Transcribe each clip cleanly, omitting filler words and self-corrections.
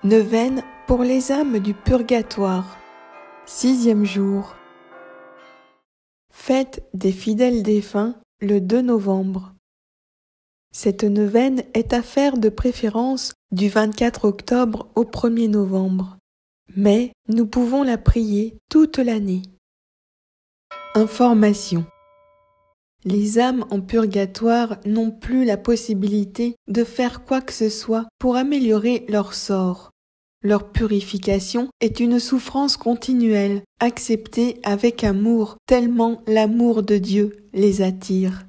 Neuvaine pour les âmes du purgatoire. 6e jour. Fête des fidèles défunts le 2 novembre. Cette neuvaine est à faire de préférence du 24 octobre au 1er novembre, mais nous pouvons la prier toute l'année. Information. Les âmes en purgatoire n'ont plus la possibilité de faire quoi que ce soit pour améliorer leur sort. Leur purification est une souffrance continuelle, acceptée avec amour, tellement l'amour de Dieu les attire.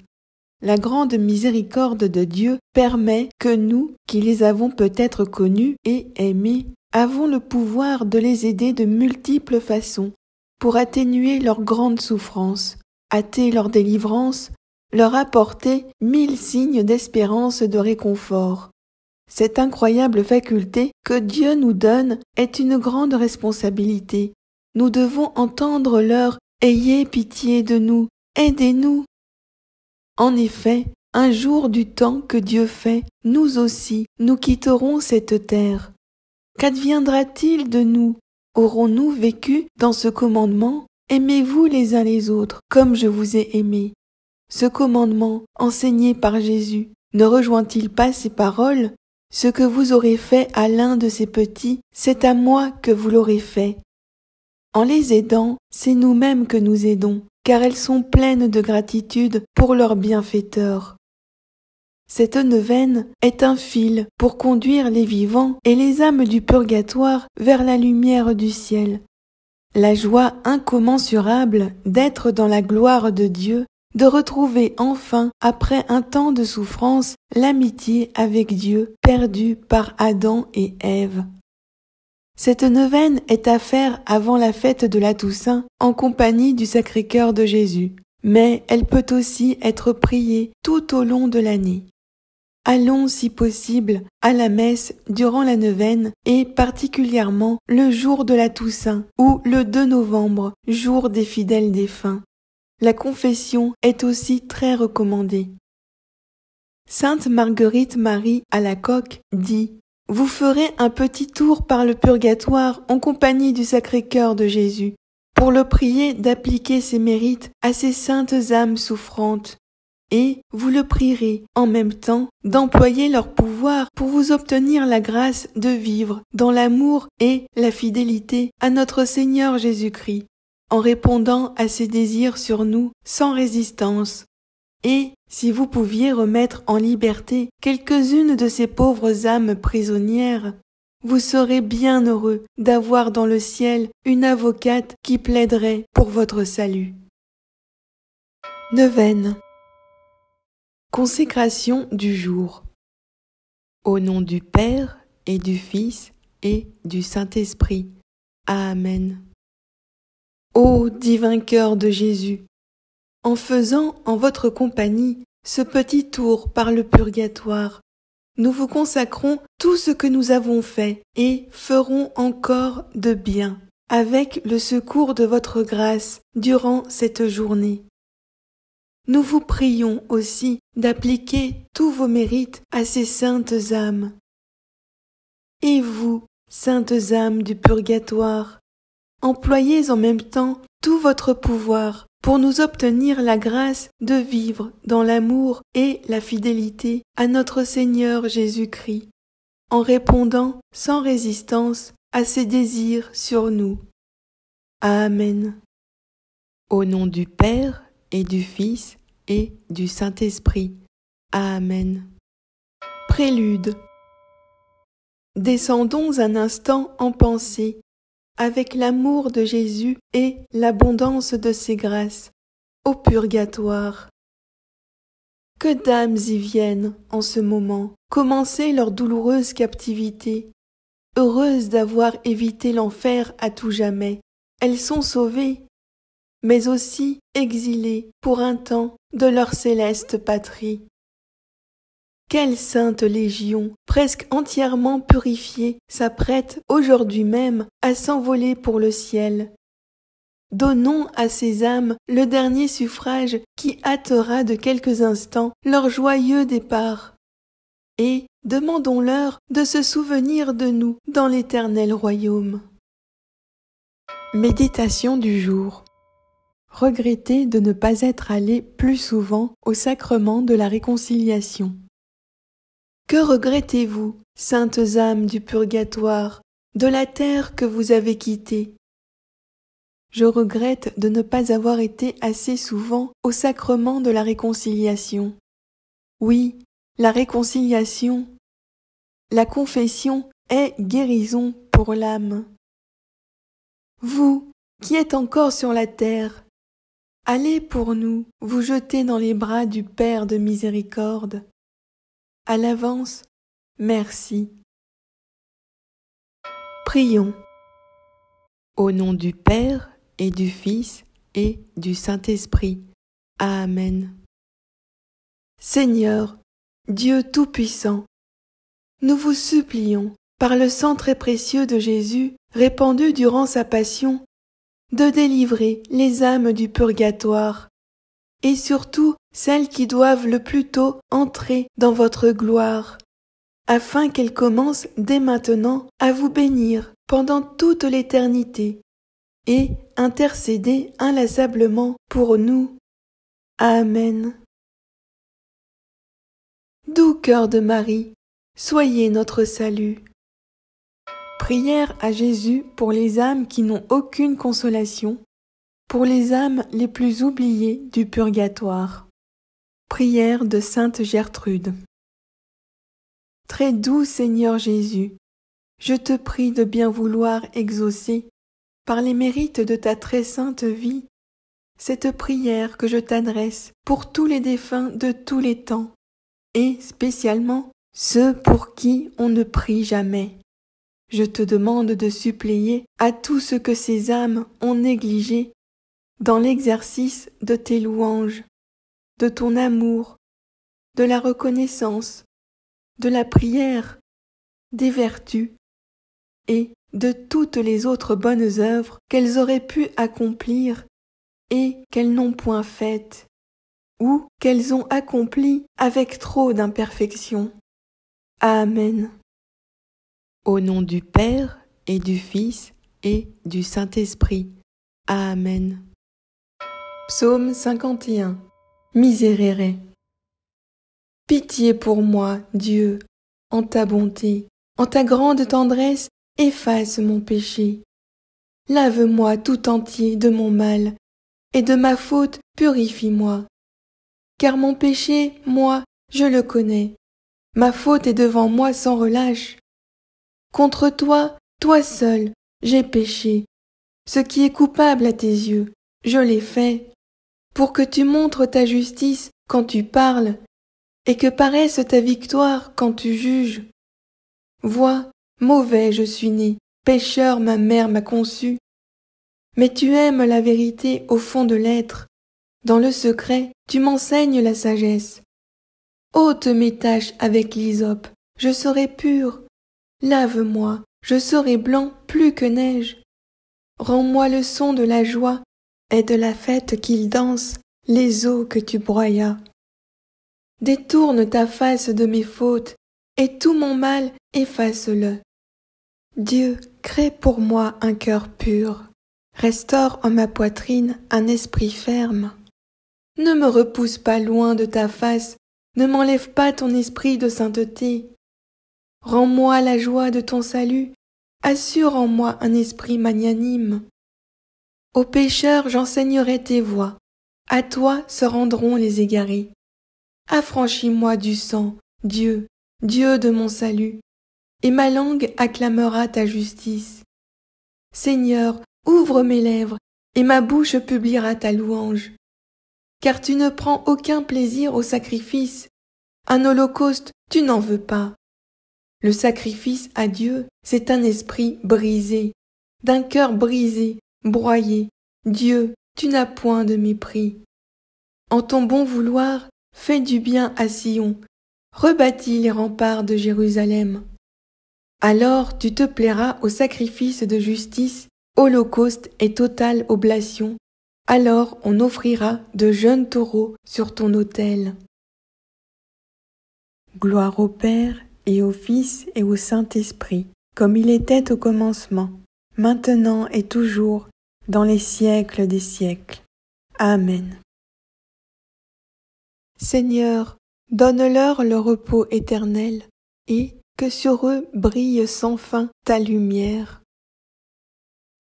La grande miséricorde de Dieu permet que nous, qui les avons peut-être connus et aimés, avons le pouvoir de les aider de multiples façons pour atténuer leur grande souffrance, hâter leur délivrance, leur apporter 1000 signes d'espérance de réconfort. Cette incroyable faculté que Dieu nous donne est une grande responsabilité. Nous devons entendre leur « Ayez pitié de nous, aidez-nous ». En effet, un jour du temps que Dieu fait, nous aussi, nous quitterons cette terre. Qu'adviendra-t-il de nous? Aurons-nous vécu dans ce commandement? Aimez-vous les uns les autres, comme je vous ai aimés. Ce commandement, enseigné par Jésus, ne rejoint-il pas ces paroles? Ce que vous aurez fait à l'un de ces petits, c'est à moi que vous l'aurez fait. En les aidant, c'est nous-mêmes que nous aidons, car elles sont pleines de gratitude pour leur bienfaiteur. Cette neuvaine est un fil pour conduire les vivants et les âmes du purgatoire vers la lumière du ciel. La joie incommensurable d'être dans la gloire de Dieu, de retrouver enfin, après un temps de souffrance, l'amitié avec Dieu perdue par Adam et Ève. Cette neuvaine est à faire avant la fête de la Toussaint en compagnie du Sacré-Cœur de Jésus, mais elle peut aussi être priée tout au long de l'année. Allons, si possible, à la messe durant la neuvaine et particulièrement le jour de la Toussaint ou le 2 novembre, jour des fidèles défunts. La confession est aussi très recommandée. Sainte Marguerite Marie Alacoque dit « Vous ferez un petit tour par le purgatoire en compagnie du Sacré-Cœur de Jésus, pour le prier d'appliquer ses mérites à ces saintes âmes souffrantes. Et vous le prierez en même temps d'employer leur pouvoir pour vous obtenir la grâce de vivre dans l'amour et la fidélité à notre Seigneur Jésus-Christ, en répondant à ses désirs sur nous sans résistance. Et si vous pouviez remettre en liberté quelques-unes de ces pauvres âmes prisonnières, vous serez bien heureux d'avoir dans le ciel une avocate qui plaiderait pour votre salut. Neuvaine. Consécration du jour. Au nom du Père et du Fils et du Saint-Esprit. Amen. Ô divin cœur de Jésus, en faisant en votre compagnie ce petit tour par le purgatoire, nous vous consacrons tout ce que nous avons fait et ferons encore de bien, avec le secours de votre grâce durant cette journée. Nous vous prions aussi d'appliquer tous vos mérites à ces saintes âmes. Et vous, saintes âmes du purgatoire, employez en même temps tout votre pouvoir pour nous obtenir la grâce de vivre dans l'amour et la fidélité à notre Seigneur Jésus-Christ, en répondant sans résistance à ses désirs sur nous. Amen. Au nom du Père et du Fils et du Saint-Esprit. Amen. Prélude. Descendons un instant en pensée, avec l'amour de Jésus et l'abondance de ses grâces, au purgatoire. Que d'âmes y viennent, en ce moment, commencer leur douloureuse captivité. Heureuses d'avoir évité l'enfer à tout jamais, elles sont sauvées, mais aussi exilées pour un temps de leur céleste patrie. Quelle sainte légion, presque entièrement purifiée, s'apprête aujourd'hui même à s'envoler pour le ciel. Donnons à ces âmes le dernier suffrage qui hâtera de quelques instants leur joyeux départ. et demandons-leur de se souvenir de nous dans l'éternel royaume. Méditation du jour. Regrettez de ne pas être allé plus souvent au sacrement de la réconciliation. Que regrettez-vous, saintes âmes du purgatoire, de la terre que vous avez quittée? Je regrette de ne pas avoir été assez souvent au sacrement de la réconciliation. Oui, la réconciliation, la confession est guérison pour l'âme. Vous, qui êtes encore sur la terre, allez pour nous vous jeter dans les bras du Père de miséricorde. À l'avance, merci. Prions. Au nom du Père et du Fils et du Saint-Esprit. Amen. Seigneur, Dieu Tout-Puissant, nous vous supplions, par le sang très précieux de Jésus, répandu durant sa passion, de délivrer les âmes du purgatoire, et surtout celles qui doivent le plus tôt entrer dans votre gloire, afin qu'elles commencent dès maintenant à vous bénir pendant toute l'éternité, et intercéder inlassablement pour nous. Amen. Doux cœur de Marie, soyez notre salut. Prière à Jésus pour les âmes qui n'ont aucune consolation, pour les âmes les plus oubliées du purgatoire. Prière de Sainte Gertrude. Très doux Seigneur Jésus, je te prie de bien vouloir exaucer, par les mérites de ta très sainte vie, cette prière que je t'adresse pour tous les défunts de tous les temps, et spécialement ceux pour qui on ne prie jamais. Je te demande de suppléer à tout ce que ces âmes ont négligé dans l'exercice de tes louanges, de ton amour, de la reconnaissance, de la prière, des vertus et de toutes les autres bonnes œuvres qu'elles auraient pu accomplir et qu'elles n'ont point faites, ou qu'elles ont accomplies avec trop d'imperfection. Amen. Au nom du Père et du Fils et du Saint-Esprit. Amen. Psaume 51. Miserere. Pitié pour moi, Dieu, en ta bonté, en ta grande tendresse, efface mon péché. Lave-moi tout entier de mon mal, et de ma faute purifie-moi. Car mon péché, moi, je le connais. Ma faute est devant moi sans relâche. Contre toi, toi seul, j'ai péché. Ce qui est coupable à tes yeux, je l'ai fait, pour que tu montres ta justice quand tu parles, et que paraisse ta victoire quand tu juges. Vois, mauvais je suis né, pécheur ma mère m'a conçu. Mais tu aimes la vérité au fond de l'être. Dans le secret, tu m'enseignes la sagesse. Ôte mes taches avec l'hysope, je serai pur. Lave-moi, je serai blanc plus que neige. Rends-moi le son de la joie et de la fête qu'ils dansent, les eaux que tu broyas. Détourne ta face de mes fautes, et tout mon mal efface-le. Dieu, crée pour moi un cœur pur. Restaure en ma poitrine un esprit ferme. Ne me repousse pas loin de ta face, ne m'enlève pas ton esprit de sainteté. Rends-moi la joie de ton salut, assure en moi un esprit magnanime. Aux pécheurs j'enseignerai tes voies, à toi se rendront les égarés. Affranchis-moi du sang, Dieu, Dieu de mon salut, et ma langue acclamera ta justice. Seigneur, ouvre mes lèvres, et ma bouche publiera ta louange. Car tu ne prends aucun plaisir au sacrifice, un holocauste tu n'en veux pas. Le sacrifice à Dieu, c'est un esprit brisé, d'un cœur brisé, broyé. Dieu, tu n'as point de mépris. En ton bon vouloir, fais du bien à Sion, rebâtis les remparts de Jérusalem. Alors tu te plairas au sacrifice de justice, holocauste et totale oblation. Alors on offrira de jeunes taureaux sur ton autel. Gloire au Père, et au Fils, et au Saint-Esprit, comme il était au commencement, maintenant et toujours, dans les siècles des siècles. Amen. Seigneur, donne-leur le repos éternel, et que sur eux brille sans fin ta lumière.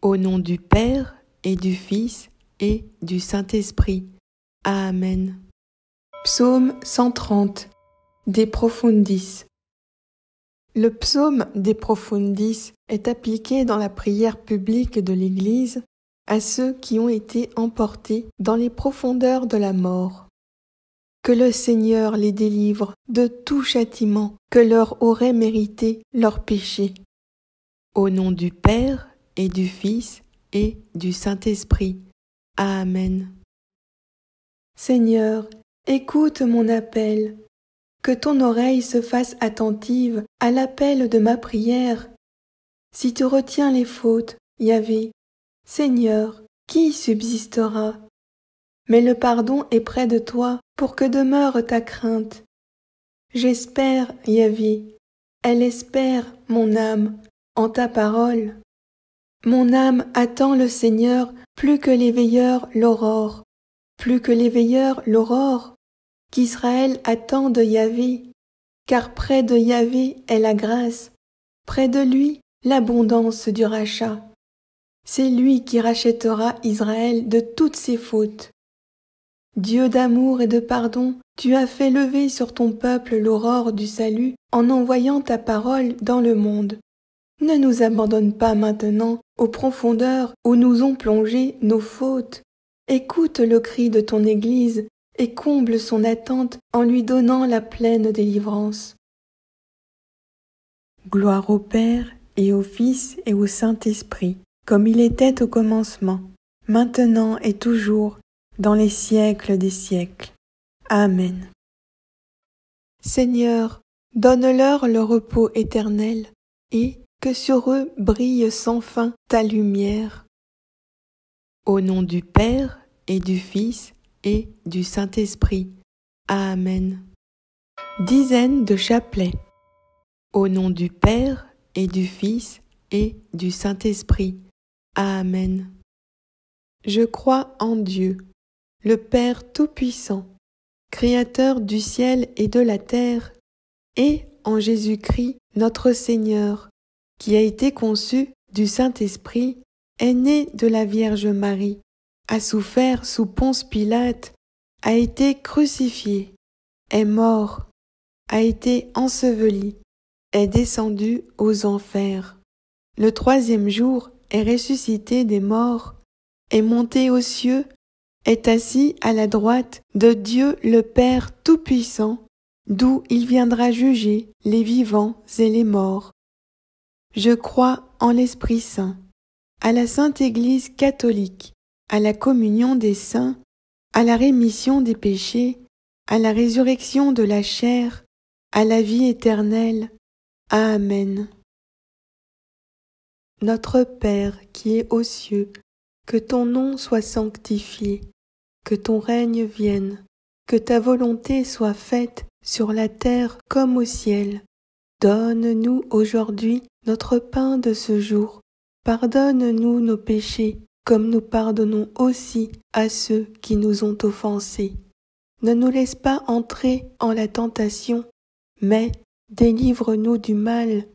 Au nom du Père, et du Fils, et du Saint-Esprit. Amen. Psaume 130. De profundis. Le psaume De profundis est appliqué dans la prière publique de l'Église à ceux qui ont été emportés dans les profondeurs de la mort. Que le Seigneur les délivre de tout châtiment que leur aurait mérité leur péché. Au nom du Père, et du Fils, et du Saint-Esprit. Amen. Seigneur, écoute mon appel. Que ton oreille se fasse attentive à l'appel de ma prière. Si tu retiens les fautes, Yahvé, Seigneur, qui subsistera? Mais le pardon est près de toi pour que demeure ta crainte. J'espère, Yahvé, elle espère, mon âme, en ta parole. Mon âme attend le Seigneur plus que les veilleurs l'aurore, plus que les veilleurs l'aurore. Qu'Israël attend de Yahvé, car près de Yahvé est la grâce, près de lui l'abondance du rachat. C'est lui qui rachètera Israël de toutes ses fautes. Dieu d'amour et de pardon, tu as fait lever sur ton peuple l'aurore du salut en envoyant ta parole dans le monde. Ne nous abandonne pas maintenant aux profondeurs où nous ont plongé nos fautes. Écoute le cri de ton Église et comble son attente en lui donnant la pleine délivrance. Gloire au Père, et au Fils, et au Saint-Esprit, comme il était au commencement, maintenant et toujours, dans les siècles des siècles. Amen. Seigneur, donne-leur le repos éternel, et que sur eux brille sans fin ta lumière. Au nom du Père, et du Fils, et du Saint-Esprit. Amen. Dizaine de chapelets. Au nom du Père, et du Fils, et du Saint-Esprit. Amen. Je crois en Dieu, le Père Tout-Puissant, Créateur du ciel et de la terre, et en Jésus-Christ, notre Seigneur, qui a été conçu du Saint-Esprit, est né de la Vierge Marie, a souffert sous Ponce Pilate, a été crucifié, est mort, a été enseveli, est descendu aux enfers. Le troisième jour est ressuscité des morts, est monté aux cieux, est assis à la droite de Dieu le Père Tout-Puissant, d'où il viendra juger les vivants et les morts. Je crois en l'Esprit Saint, à la Sainte Église catholique, à la communion des saints, à la rémission des péchés, à la résurrection de la chair, à la vie éternelle. Amen. Notre Père qui es aux cieux, que ton nom soit sanctifié, que ton règne vienne, que ta volonté soit faite sur la terre comme au ciel. Donne-nous aujourd'hui notre pain de ce jour. Pardonne-nous nos péchés, comme nous pardonnons aussi à ceux qui nous ont offensés. Ne nous laisse pas entrer en la tentation, mais délivre-nous du mal,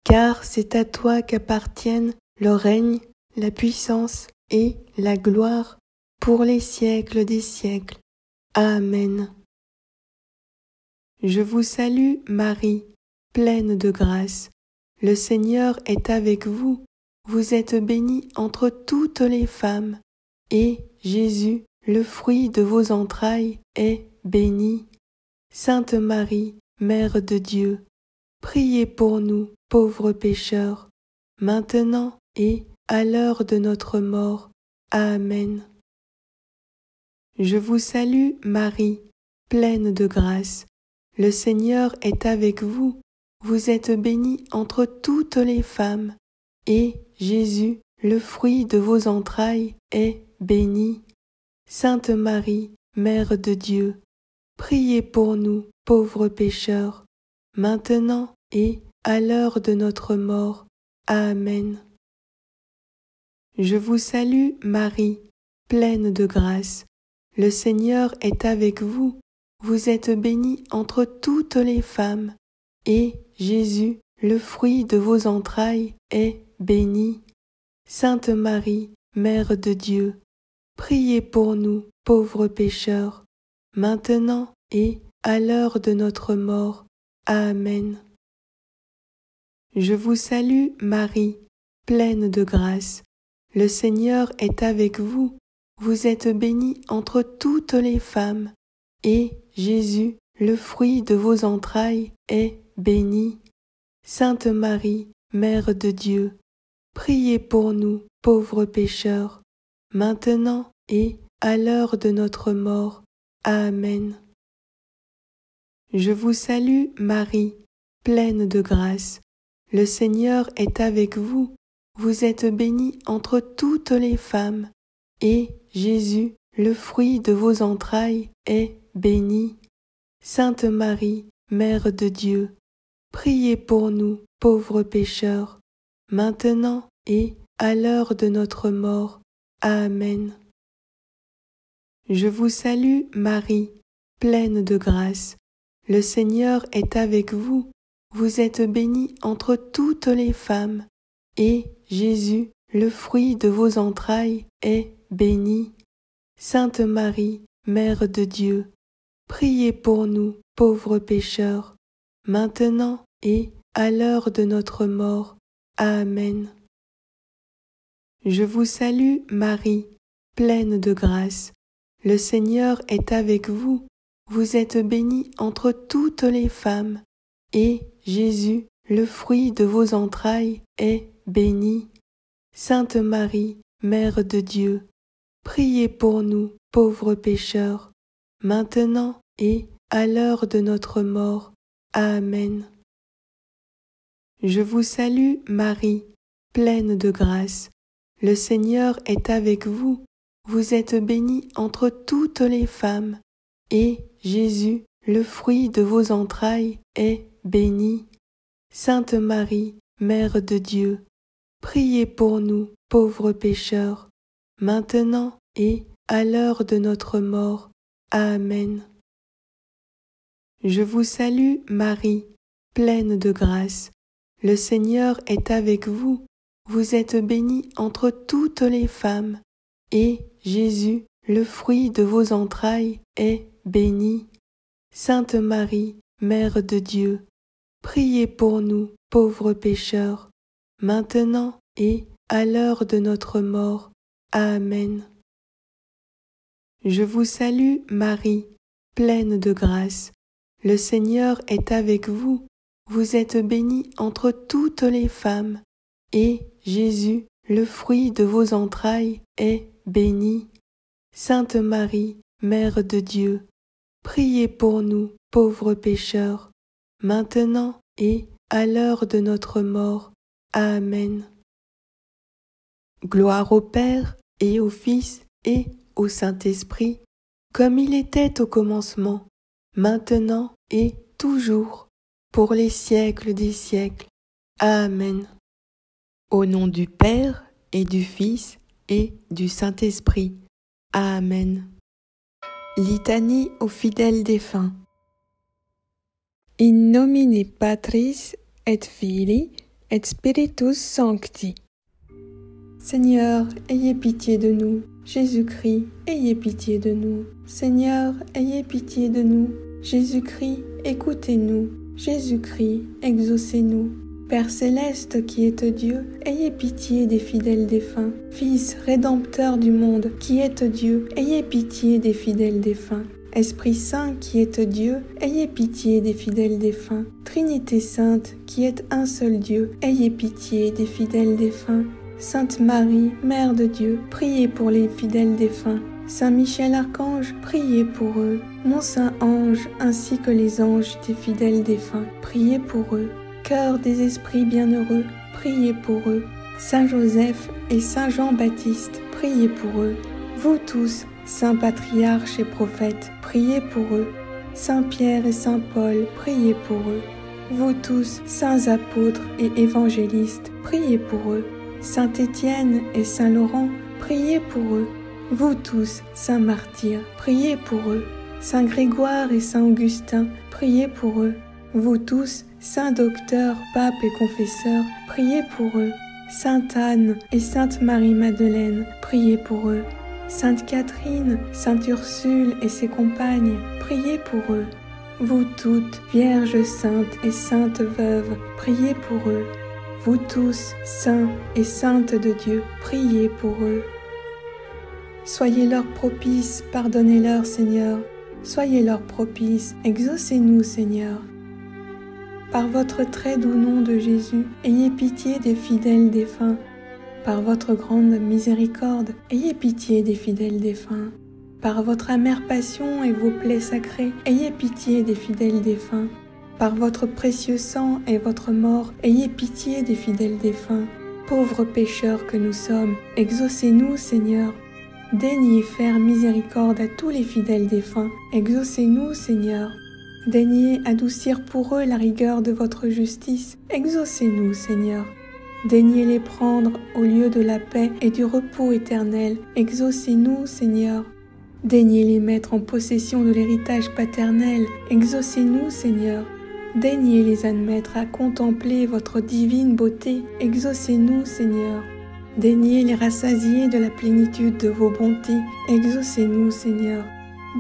car c'est à toi qu'appartiennent le règne, la puissance et la gloire pour les siècles des siècles. Amen. Je vous salue, Marie, pleine de grâce. Le Seigneur est avec vous. Vous êtes bénie entre toutes les femmes, et Jésus, le fruit de vos entrailles, est béni. Sainte Marie, Mère de Dieu, priez pour nous, pauvres pécheurs, maintenant et à l'heure de notre mort. Amen. Je vous salue, Marie, pleine de grâce. Le Seigneur est avec vous. Vous êtes bénie entre toutes les femmes, et Jésus, le fruit de vos entrailles, est béni. Sainte Marie, Mère de Dieu, priez pour nous, pauvres pécheurs, maintenant et à l'heure de notre mort. Amen. Je vous salue, Marie, pleine de grâce. Le Seigneur est avec vous. Vous êtes bénie entre toutes les femmes, et Jésus, le fruit de vos entrailles, est béni. Sainte Marie, Mère de Dieu, priez pour nous, pauvres pécheurs, maintenant et à l'heure de notre mort. Amen. Je vous salue, Marie, pleine de grâce. Le Seigneur est avec vous. Vous êtes bénie entre toutes les femmes, et Jésus, le fruit de vos entrailles, est béni. Sainte Marie, Mère de Dieu, priez pour nous, pauvres pécheurs, maintenant et à l'heure de notre mort. Amen. Je vous salue, Marie, pleine de grâce. Le Seigneur est avec vous. Vous êtes bénie entre toutes les femmes, et Jésus, le fruit de vos entrailles, est béni. Sainte Marie, Mère de Dieu, priez pour nous, pauvres pécheurs, maintenant et à l'heure de notre mort. Amen. Je vous salue, Marie, pleine de grâce. Le Seigneur est avec vous. Vous êtes bénie entre toutes les femmes, et Jésus, le fruit de vos entrailles, est béni. Sainte Marie, Mère de Dieu, priez pour nous, pauvres pécheurs, maintenant et à l'heure de notre mort. Amen. Je vous salue, Marie, pleine de grâce. Le Seigneur est avec vous. Vous êtes bénie entre toutes les femmes, et Jésus, le fruit de vos entrailles, est béni. Sainte Marie, Mère de Dieu, priez pour nous, pauvres pécheurs, maintenant et à l'heure de notre mort. Amen. Je vous salue, Marie, pleine de grâce. Le Seigneur est avec vous. Vous êtes bénie entre toutes les femmes, et Jésus, le fruit de vos entrailles, est béni. Sainte Marie, Mère de Dieu, priez pour nous, pauvres pécheurs, maintenant et à l'heure de notre mort. Amen. Je vous salue, Marie, pleine de grâce. Le Seigneur est avec vous. Vous êtes bénie entre toutes les femmes, et Jésus, le fruit de vos entrailles, est béni. Sainte Marie, Mère de Dieu, priez pour nous, pauvres pécheurs, maintenant et à l'heure de notre mort. Amen. Je vous salue, Marie, pleine de grâce. Le Seigneur est avec vous. Vous êtes bénie entre toutes les femmes, et Jésus, le fruit de vos entrailles, est béni. Sainte Marie, Mère de Dieu, priez pour nous, pauvres pécheurs, maintenant et à l'heure de notre mort. Amen. Gloire au Père et au Fils et au Saint-Esprit, comme il était au commencement, maintenant et toujours, pour les siècles des siècles. Amen. Au nom du Père et du Fils et du Saint-Esprit. Amen. Litanie aux fidèles défunts. In nomine Patris et Filii et Spiritus Sancti. Seigneur, ayez pitié de nous. Jésus-Christ, ayez pitié de nous. Seigneur, ayez pitié de nous. Jésus-Christ, écoutez-nous. Jésus-Christ, exaucez-nous. Père céleste qui êtes Dieu, ayez pitié des fidèles défunts. Fils rédempteur du monde qui êtes Dieu, ayez pitié des fidèles défunts. Esprit Saint qui êtes Dieu, ayez pitié des fidèles défunts. Trinité Sainte qui êtes un seul Dieu, ayez pitié des fidèles défunts. Sainte Marie, Mère de Dieu, priez pour les fidèles défunts. Saint Michel Archange, priez pour eux. Mon Saint Ange, ainsi que les anges des fidèles défunts, priez pour eux. Cœur des esprits bienheureux, priez pour eux. Saint Joseph et Saint Jean-Baptiste, priez pour eux. Vous tous, saints patriarches et prophètes, priez pour eux. Saint Pierre et Saint Paul, priez pour eux. Vous tous, saints apôtres et évangélistes, priez pour eux. Saint Étienne et Saint Laurent, priez pour eux. Vous tous, saints martyrs, priez pour eux. Saint Grégoire et Saint Augustin, priez pour eux. Vous tous, saints docteurs, papes et confesseurs, priez pour eux. Sainte Anne et Sainte Marie-Madeleine, priez pour eux. Sainte Catherine, Sainte Ursule et ses compagnes, priez pour eux. Vous toutes, Vierges saintes et saintes veuves, priez pour eux. Vous tous, saints et saintes de Dieu, priez pour eux. Soyez-leur propices, pardonnez-leur, Seigneur. Soyez-leur propices, exaucez-nous, Seigneur. Par votre très doux nom de Jésus, ayez pitié des fidèles défunts. Par votre grande miséricorde, ayez pitié des fidèles défunts. Par votre amère passion et vos plaies sacrées, ayez pitié des fidèles défunts. Par votre précieux sang et votre mort, ayez pitié des fidèles défunts. Pauvres pécheurs que nous sommes, exaucez-nous, Seigneur. Daignez faire miséricorde à tous les fidèles défunts. Exaucez-nous, Seigneur. Daignez adoucir pour eux la rigueur de votre justice. Exaucez-nous, Seigneur. Daignez les prendre au lieu de la paix et du repos éternel. Exaucez-nous, Seigneur. Daignez les mettre en possession de l'héritage paternel. Exaucez-nous, Seigneur. Daignez les admettre à contempler votre divine beauté. Exaucez-nous, Seigneur. Daignez les rassasier de la plénitude de vos bontés. Exaucez-nous, Seigneur.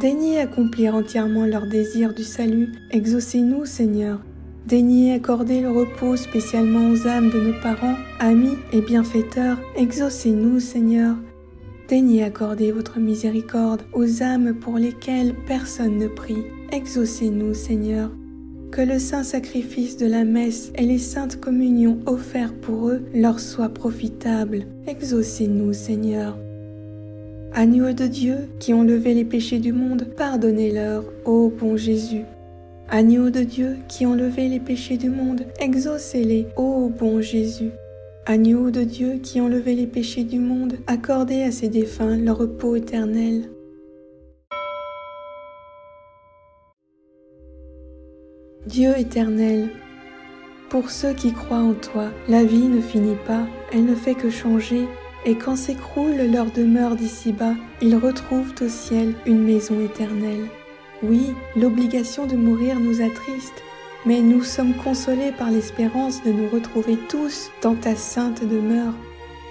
Daignez accomplir entièrement leur désir du salut. Exaucez-nous, Seigneur. Daignez accorder le repos spécialement aux âmes de nos parents, amis et bienfaiteurs. Exaucez-nous, Seigneur. Daignez accorder votre miséricorde aux âmes pour lesquelles personne ne prie. Exaucez-nous, Seigneur. Que le saint sacrifice de la messe et les saintes communions offertes pour eux leur soient profitables. Exaucez-nous, Seigneur. Agneaux de Dieu qui ont levé les péchés du monde, pardonnez-leur, ô bon Jésus. Agneaux de Dieu qui ont levé les péchés du monde, exaucez-les, ô bon Jésus. Agneaux de Dieu qui ont levé les péchés du monde, accordez à ces défunts leur repos éternel. Dieu éternel, pour ceux qui croient en toi, la vie ne finit pas, elle ne fait que changer, et quand s'écroule leur demeure d'ici-bas, ils retrouvent au ciel une maison éternelle. Oui, l'obligation de mourir nous attriste, mais nous sommes consolés par l'espérance de nous retrouver tous dans ta sainte demeure.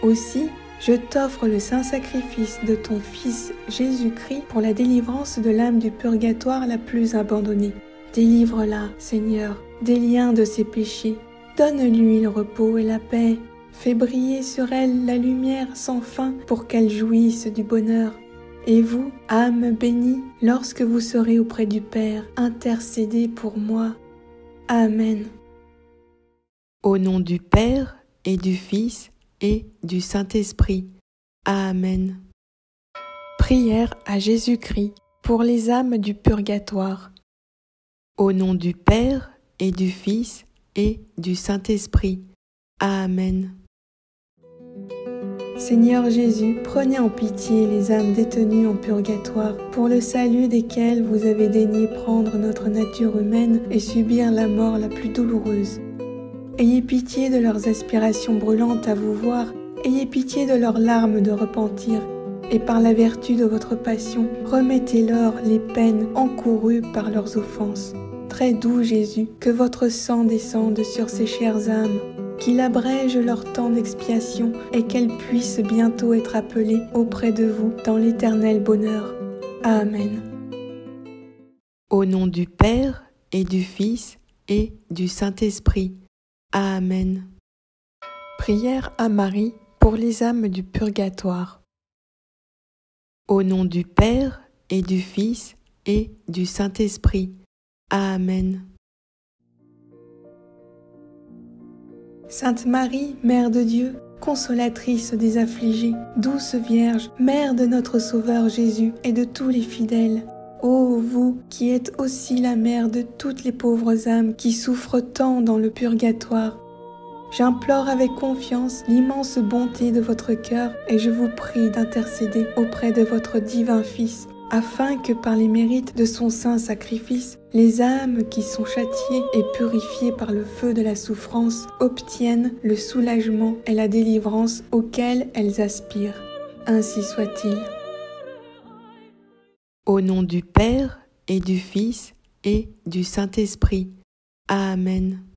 Aussi, je t'offre le saint sacrifice de ton Fils Jésus-Christ pour la délivrance de l'âme du purgatoire la plus abandonnée. Délivre-la, Seigneur, des liens de ses péchés. Donne-lui le repos et la paix. Fais briller sur elle la lumière sans fin pour qu'elle jouisse du bonheur. Et vous, âme bénie, lorsque vous serez auprès du Père, intercédez pour moi. Amen. Au nom du Père et du Fils et du Saint-Esprit. Amen. Prière à Jésus-Christ pour les âmes du purgatoire. Au nom du Père et du Fils et du Saint-Esprit. Amen. Seigneur Jésus, prenez en pitié les âmes détenues en purgatoire, pour le salut desquelles vous avez daigné prendre notre nature humaine et subir la mort la plus douloureuse. Ayez pitié de leurs aspirations brûlantes à vous voir, ayez pitié de leurs larmes de repentir, et par la vertu de votre passion, remettez-leur les peines encourues par leurs offenses. Très doux Jésus, que votre sang descende sur ces chères âmes, qu'il abrège leur temps d'expiation et qu'elles puissent bientôt être appelées auprès de vous dans l'éternel bonheur. Amen. Au nom du Père et du Fils et du Saint-Esprit. Amen. Prière à Marie pour les âmes du purgatoire. Au nom du Père et du Fils et du Saint-Esprit. Amen. Sainte Marie, Mère de Dieu, consolatrice des affligés, douce Vierge, Mère de notre Sauveur Jésus et de tous les fidèles, ô vous qui êtes aussi la mère de toutes les pauvres âmes qui souffrent tant dans le purgatoire, j'implore avec confiance l'immense bonté de votre cœur et je vous prie d'intercéder auprès de votre divin Fils, afin que par les mérites de son saint sacrifice, les âmes qui sont châtiées et purifiées par le feu de la souffrance obtiennent le soulagement et la délivrance auxquels elles aspirent. Ainsi soit-il. Au nom du Père et du Fils et du Saint-Esprit. Amen.